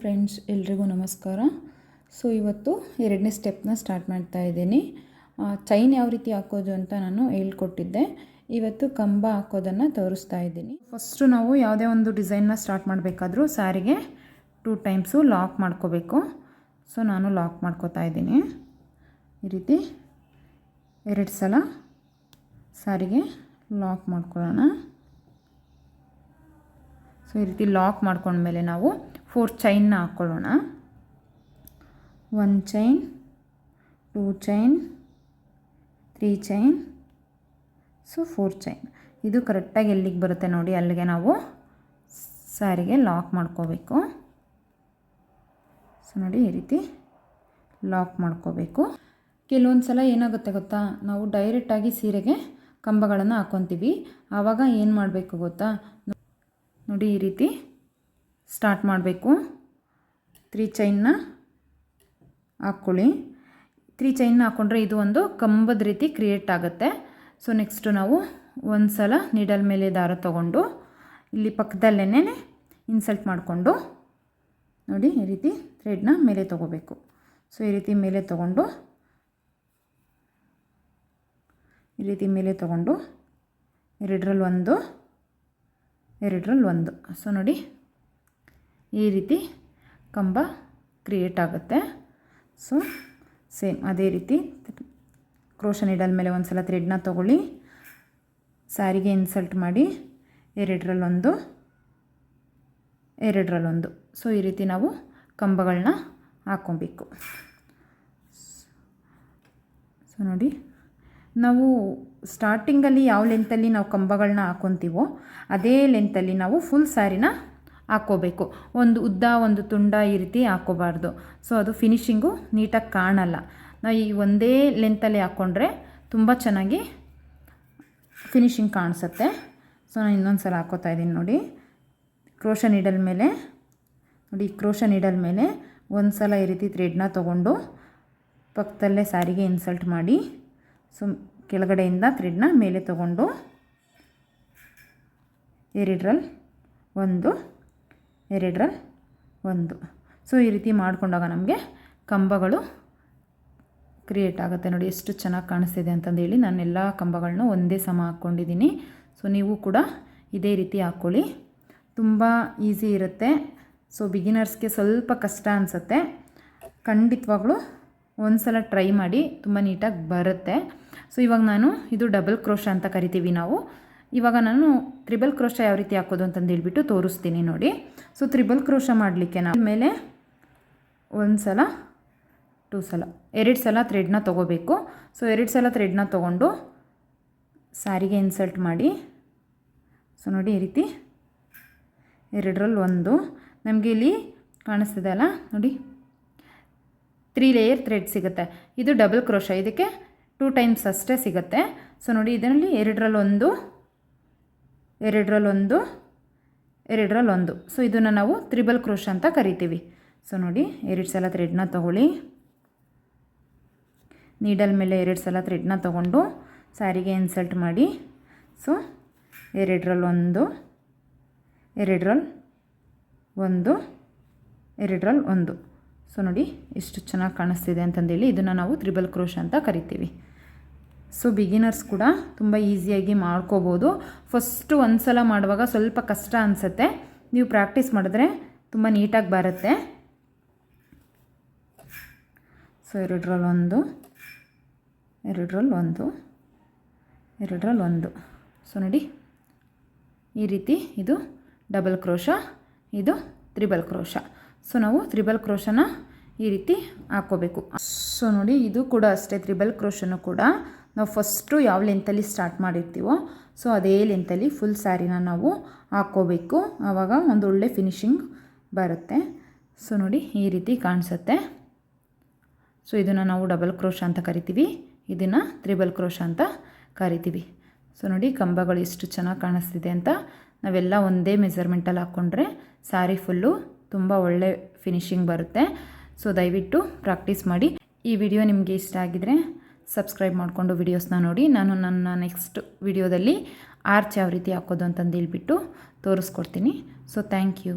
Friends, ಎಲ್ರಿಗೂ ನಮಸ್ಕಾರ. So ಇವತ್ತು ಎರಡನೇ ಸ್ಟೆಪ್ನ ಸ್ಟಾರ್ಟ್ ಮಾಡ್ತಾ ಇದ್ದೀನಿ. ಚೈನ್ ಯಾವ ರೀತಿ ಹಾಕೋದು ಅಂತ ನಾನು ಹೇಳ್ಕೊಟ್ಟಿದ್ದೆ. ಇವತ್ತು ಕಂಬ ಹಾಕೋದನ್ನು ತೋರಿಸ್ತಾ ಇದ್ದೀನಿ. ಫಸ್ಟು ನಾವು ಯಾವುದೇ ಒಂದು ಡಿಸೈನ್ನ ಸ್ಟಾರ್ಟ್ ಮಾಡಬೇಕಾದ್ರೂ ಸ್ಯಾರಿಗೆ 2 ಟೈಮ್ಸು ಲಾಕ್ ಮಾಡ್ಕೋಬೇಕು. ಸೊ ನಾನು ಲಾಕ್ ಮಾಡ್ಕೋತಾ ಇದ್ದೀನಿ. ಈ ರೀತಿ 2 ಸಲ ಸ್ಯಾರಿಗೆ ಲಾಕ್ ಮಾಡ್ಕೊಳ್ಳೋಣ. ಸೊ ಈ ರೀತಿ ಲಾಕ್ ಮಾಡ್ಕೊಂಡ್ಮೇಲೆ ನಾವು 4 ಚೈನ್ನ ಹಾಕ್ಕೊಳ್ಳೋಣ. 1 chain, 2 chain, 3 chain, so 4 chain. ಇದು ಕರೆಕ್ಟಾಗಿ ಎಲ್ಲಿಗೆ ಬರುತ್ತೆ ನೋಡಿ, ಅಲ್ಲಿಗೆ ನಾವು ಸ್ಯಾರಿಗೆ ಲಾಕ್ ಮಾಡ್ಕೋಬೇಕು. ಸೊ ನೋಡಿ, ಈ ರೀತಿ ಲಾಕ್ ಮಾಡ್ಕೋಬೇಕು. ಕೆಲವೊಂದು ಸಲ ಏನಾಗುತ್ತೆ ಗೊತ್ತಾ, ನಾವು ಡೈರೆಕ್ಟಾಗಿ ಸೀರೆಗೆ ಕಂಬಗಳನ್ನು ಹಾಕ್ಕೊತೀವಿ. ಆವಾಗ ಏನು ಮಾಡಬೇಕು ಗೊತ್ತಾ ನೋಡಿ, ಈ ರೀತಿ ಸ್ಟಾರ್ಟ್ ಮಾಡಬೇಕು. 3 ಚೈನ್ನ ಹಾಕ್ಕೊಳ್ಳಿ. 3 ಚೈನ್ನ ಹಾಕ್ಕೊಂಡ್ರೆ ಇದು ಒಂದು ಕಂಬದ ರೀತಿ ಕ್ರಿಯೇಟ್ ಆಗುತ್ತೆ. ಸೊ ನೆಕ್ಸ್ಟು ನಾವು ಒಂದು ಸಲ ನೀಡಲ್ ಮೇಲೆ ದಾರ ತೊಗೊಂಡು ಇಲ್ಲಿ ಪಕ್ಕದಲ್ಲೇ ಇನ್ಸಲ್ಟ್ ಮಾಡಿಕೊಂಡು ನೋಡಿ, ಈ ರೀತಿ ಥ್ರೆಡ್ನ ಮೇಲೆ ತೊಗೋಬೇಕು. ಸೊ ಈ ರೀತಿ ಮೇಲೆ ತೊಗೊಂಡು ಎರಡರಲ್ಲಿ ಒಂದು. ಸೊ ನೋಡಿ, ಈ ರೀತಿ ಕಂಬ ಕ್ರಿಯೇಟ್ ಆಗುತ್ತೆ. ಸೊ ಸೇಮ್ ಅದೇ ರೀತಿ ಕ್ರೋಶ ನೀಡಲ್ ಮೇಲೆ ಒಂದು ಸಲ ಥ್ರೆಡ್ನ ತೊಗೊಳ್ಳಿ, ಸ್ಯಾರಿಗೆ ಇನ್ಸಲ್ಟ್ ಮಾಡಿ ಎರಡರಲ್ಲಿ ಒಂದು. ಸೊ ಈ ರೀತಿ ನಾವು ಕಂಬಗಳನ್ನ ಹಾಕ್ಕೊಬೇಕು. ಸೊ ನೋಡಿ, ನಾವು ಸ್ಟಾರ್ಟಿಂಗಲ್ಲಿ ಯಾವ ಲೆಂತಲ್ಲಿ ನಾವು ಕಂಬಗಳನ್ನ ಹಾಕ್ಕೊತೀವೋ ಅದೇ ಲೆಂತಲ್ಲಿ ನಾವು ಫುಲ್ ಸ್ಯಾರಿನ ಹಾಕ್ಕೋಬೇಕು. ಒಂದು ಉದ್ದ ಒಂದು ತುಂಡ ಈ ರೀತಿ ಹಾಕ್ಕೋಬಾರ್ದು. ಸೊ ಅದು ಫಿನಿಶಿಂಗು ನೀಟಾಗಿ ಕಾಣಲ್ಲ. ನಾವು ಈ ಒಂದೇ ಲೆಂತಲ್ಲಿ ಹಾಕ್ಕೊಂಡ್ರೆ ತುಂಬ ಚೆನ್ನಾಗಿ ಫಿನಿಶಿಂಗ್ ಕಾಣಿಸುತ್ತೆ. ಸೊ ನಾನು ಇನ್ನೊಂದು ಸಲ ಹಾಕ್ಕೋತಾ ಇದ್ದೀನಿ ನೋಡಿ. ಕ್ರೋಶ ನೀಡಲ್ ಮೇಲೆ ಒಂದು ಸಲ ಈ ರೀತಿ ಥ್ರೆಡ್ನ ತೊಗೊಂಡು ಪಕ್ಕದಲ್ಲೇ ಸ್ಯಾರಿಗೆ ಇನ್ಸಲ್ಟ್ ಮಾಡಿ, ಸೊ ಕೆಳಗಡೆಯಿಂದ ಥ್ರೆಡ್ನ ಮೇಲೆ ತೊಗೊಂಡು ಎರಡರಲ್ಲಿ ಒಂದು. ಸೊ ಈ ರೀತಿ ಮಾಡಿಕೊಂಡಾಗ ನಮಗೆ ಕಂಬಗಳು ಕ್ರಿಯೇಟ್ ಆಗುತ್ತೆ. ನೋಡಿ ಎಷ್ಟು ಚೆನ್ನಾಗಿ ಕಾಣಿಸ್ತಿದೆ ಅಂತಂದೇಳಿ ನಾನು ಎಲ್ಲ ಕಂಬಗಳನ್ನ ಒಂದೇ ಸಮ ಹಾಕ್ಕೊಂಡಿದ್ದೀನಿ. ಸೊ ನೀವು ಕೂಡ ಇದೇ ರೀತಿ ಹಾಕ್ಕೊಳ್ಳಿ, ತುಂಬ ಈಸಿ ಇರುತ್ತೆ. ಸೊ ಬಿಗಿನರ್ಸ್ಗೆ ಸ್ವಲ್ಪ ಕಷ್ಟ ಅನಿಸುತ್ತೆ. ಖಂಡಿತವಾಗ್ಲೂ ಒಂದು ಸಲ ಟ್ರೈ ಮಾಡಿ, ತುಂಬ ನೀಟಾಗಿ ಬರುತ್ತೆ. ಸೊ ಇವಾಗ ನಾನು ಇದು ಡಬಲ್ ಕ್ರೋಶ ಅಂತ ಕರಿತೀವಿ ನಾವು. ಇವಾಗ ನಾನು ತ್ರಿಬಲ್ ಕ್ರೋಶ ಯಾವ ರೀತಿ ಹಾಕೋದು ಅಂತಂದು ಹೇಳ್ಬಿಟ್ಟು ತೋರಿಸ್ತೀನಿ ನೋಡಿ. ಸೊ ತ್ರಿಬಲ್ ಕ್ರೋಶ ಮಾಡಲಿಕ್ಕೆ ನಾವು ಮೇಲೆ 1 ಸಲ 2 ಸಲ 2 ಸಲ ಥ್ರೆಡ್ನ ತೊಗೋಬೇಕು. ಸೊ 2 ಸಲ ಥ್ರೆಡ್ನ ತೊಗೊಂಡು ಸ್ಯಾರಿಗೆ ಇನ್ಸಲ್ಟ್ ಮಾಡಿ, ಸೊ ನೋಡಿ ಈ ರೀತಿ ಎರಡರಲ್ಲಿ ಒಂದು. ನಮಗೆ ಇಲ್ಲಿ ಕಾಣಿಸ್ತಿದೆ ಅಲ್ಲ ನೋಡಿ, 3 ಲೇಯರ್ ಥ್ರೆಡ್ ಸಿಗುತ್ತೆ. ಇದು ಡಬಲ್ ಕ್ರೋಶ, ಇದಕ್ಕೆ 2 ಟೈಮ್ಸ್ ಅಷ್ಟೇ ಸಿಗುತ್ತೆ. ಸೊ ನೋಡಿ, ಇದರಲ್ಲಿ ಎರಡರಲ್ಲಿ ಒಂದು. ಸೊ ಇದನ್ನು ನಾವು ತ್ರಿಬಲ್ ಕ್ರೋಶ ಅಂತ ಕರಿತೀವಿ. ಸೊ ನೋಡಿ, 2 ಸಲ ಥ್ರೆಡ್ನ ತೊಗೊಳ್ಳಿ, ನೀಡಲ್ ಮೇಲೆ 2 ಸಲ ಥ್ರೆಡ್ನ ತೊಗೊಂಡು ಸ್ಯಾರಿಗೆ ಇನ್ಸಲ್ಟ್ ಮಾಡಿ, ಸೊ ಎರಡರಲ್ಲಿ ಒಂದು. ಸೊ ನೋಡಿ ಎಷ್ಟು ಚೆನ್ನಾಗಿ ಕಾಣಿಸ್ತಿದೆ ಅಂತಂದೇಳಿ ಇದನ್ನು ನಾವು ತ್ರಿಬಲ್ ಕ್ರೋಶ ಅಂತ ಕರಿತೀವಿ. ಸೊ ಬಿಗಿನರ್ಸ್ ಕೂಡ ತುಂಬ ಈಸಿಯಾಗಿ ಮಾಡ್ಕೋಬೋದು. ಫಸ್ಟು ಒಂದು ಸಲ ಮಾಡುವಾಗ ಸ್ವಲ್ಪ ಕಷ್ಟ ಅನಿಸುತ್ತೆ. ನೀವು ಪ್ರಾಕ್ಟೀಸ್ ಮಾಡಿದ್ರೆ ತುಂಬ ನೀಟಾಗಿ ಬರುತ್ತೆ. ಸೊ ಎರಡರಲ್ಲಿ ಒಂದು. ಸೊ ನೋಡಿ, ಈ ರೀತಿ ಇದು ಡಬಲ್ ಕ್ರೋಶ, ಇದು ತ್ರಿಬಲ್ ಕ್ರೋಶ. ಸೊ ನಾವು ತ್ರಿಬಲ್ ಕ್ರೋಶನ ಈ ರೀತಿ ಹಾಕ್ಕೋಬೇಕು. ಸೊ ನೋಡಿ, ಇದು ಕೂಡ ಅಷ್ಟೇ. ತ್ರಿಬಲ್ ಕ್ರೋಶನೂ ಕೂಡ ನಾವು ಫಸ್ಟು ಯಾವ ಲೆಂತಲ್ಲಿ ಸ್ಟಾರ್ಟ್ ಮಾಡಿರ್ತೀವೋ ಸೊ ಅದೇ ಲೆಂತಲ್ಲಿ ಫುಲ್ ಸ್ಯಾರಿನ ನಾವು ಹಾಕ್ಕೋಬೇಕು. ಆವಾಗ ಒಂದು ಒಳ್ಳೆ ಫಿನಿಶಿಂಗ್ ಬರುತ್ತೆ. ಸೊ ನೋಡಿ, ಈ ರೀತಿ ಕಾಣಿಸುತ್ತೆ. ಸೊ ಇದನ್ನು ನಾವು ಡಬಲ್ ಕ್ರೋಶ ಅಂತ ಕರಿತೀವಿ, ಇದನ್ನು ತ್ರಿಬಲ್ ಕ್ರೋಶ ಅಂತ ಕರಿತೀವಿ. ಸೊ ನೋಡಿ, ಕಂಬಗಳು ಎಷ್ಟು ಚೆನ್ನಾಗಿ ಕಾಣಿಸ್ತಿದೆ ಅಂತ. ನಾವೆಲ್ಲ ಒಂದೇ ಮೆಜರ್ಮೆಂಟಲ್ಲಿ ಹಾಕ್ಕೊಂಡ್ರೆ ಸ್ಯಾರಿ ಫುಲ್ಲು ತುಂಬ ಒಳ್ಳೆ ಫಿನಿಶಿಂಗ್ ಬರುತ್ತೆ. ಸೊ ದಯವಿಟ್ಟು ಪ್ರಾಕ್ಟೀಸ್ ಮಾಡಿ. ಈ ವಿಡಿಯೋ ನಿಮಗೆ ಇಷ್ಟ ಆಗಿದರೆ ಸಬ್ಸ್ಕ್ರೈಬ್ ಮಾಡಿಕೊಂಡು ವಿಡಿಯೋಸ್ನ ನೋಡಿ. ನಾನು ನನ್ನ ನೆಕ್ಸ್ಟ್ ವಿಡಿಯೋದಲ್ಲಿ ಆರ್ಚ್ ಯಾವ ರೀತಿ ಹಾಕೋದು ಅಂತಂದು ಹೇಳ್ಬಿಟ್ಟು ತೋರಿಸ್ಕೊಡ್ತೀನಿ. So thank you.